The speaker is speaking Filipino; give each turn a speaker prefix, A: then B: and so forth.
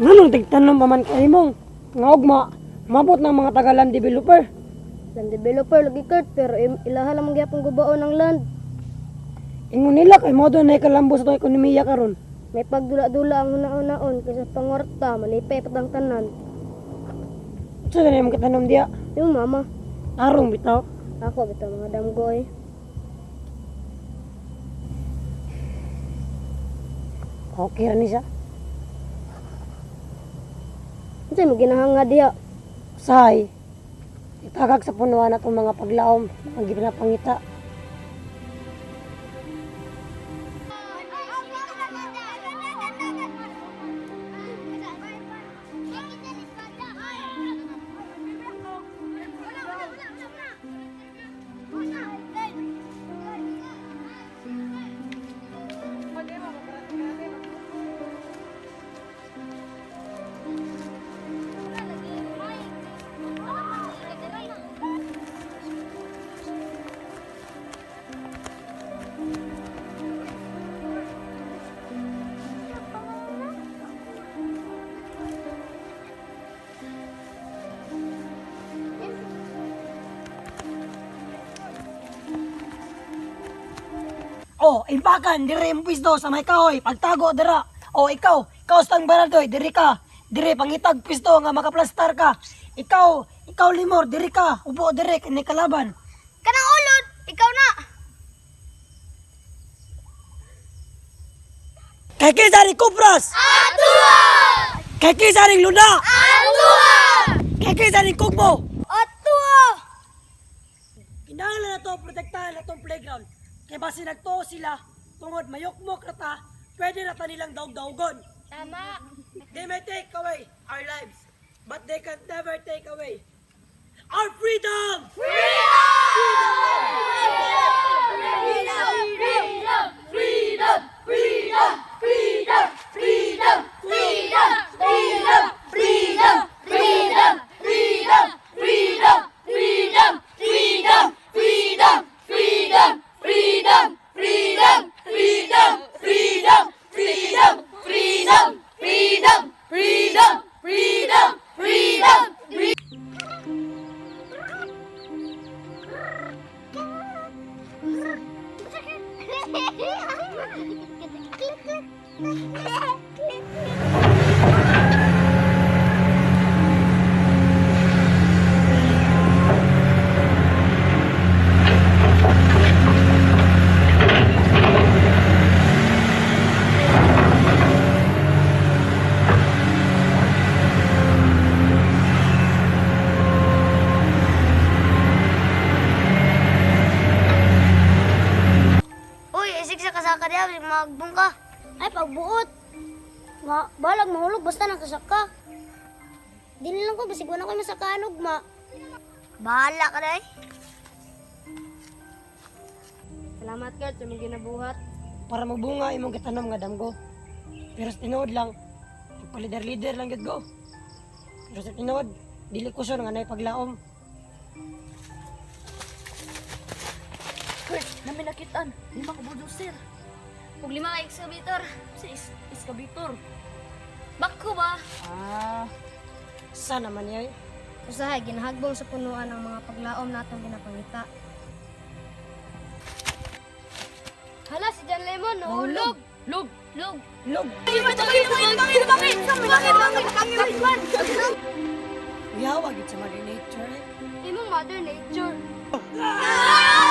A: Nganong tigtanom pa man kay Imong? Nga ugma, mabot ng mga taga-land developer.
B: Land developer lagi Kurt, pero ilaha lang magyapong gubaon ng land.
A: Ingon nila kay modo na ikalambo sa itong ekonomiya karon.
B: May pagdula-dula ang una-unaon kaysa pangwarta, malipay patang tanan.
A: Sa ganyan mong kitanom diya?
B: Yung mama,
A: Arong bitaw.
B: ako bitaw mga damgoy.
A: Okay ra ni siya.
B: Unsay mo ginahanga diha?
A: Say, itagag sa punuan atong mga paglaom ang ginapangita. Oh, imbakan, dire yung pwisto sa may kahoy, pagtago, dira. Oh, ikaw sa baradoy, diri ka. Dire, pangitag pwisto nga makaplastar ka. Ikaw limor, diri ka. Upo, dire, kini kalaban.
B: Kanang ulod, ikaw na.
A: Kay kisaring kupras!
B: Atua!
A: Kay kisaring luna!
B: Atua!
A: Kay kisaring kugmo!
B: Atua!
A: Kinahanglan na to, protektahan na tong playground. Kaya basi nagtuo sila, tungod mayokmok na ta, pwede na ta nilang daog-daogon.
B: Tama.
A: They may take away our lives, but they can never take away our freedom!
B: Magbong ka. Ay, pagbuot. Balag mahulog, basta nakasaka. Dili lang ko, basig wala ko masaka ugma. Bahala ka day. Salamat Kurt sa mga ginabuhat.
A: Para magbunga imong kitanom nga damgo. Pero sa tinuod lang, palider-lider lang gid go. Pero sa tinuod, dili ko nga nay paglaom.
C: Kurt, namin nakitaan. 5 ka bulldozer.
B: Ug 5 ka excavator.
C: Sa excavator.
B: Bako ba?
A: Sa naman yay?
B: Usahay, ginahagbong sa punuan ang mga paglaom natong ginapangita. Hala, si John Lemmon, nahulog!
C: Log!
A: Log! Uyawag gid sa Mother Nature.
B: Imong Mother Nature.
A: Ah!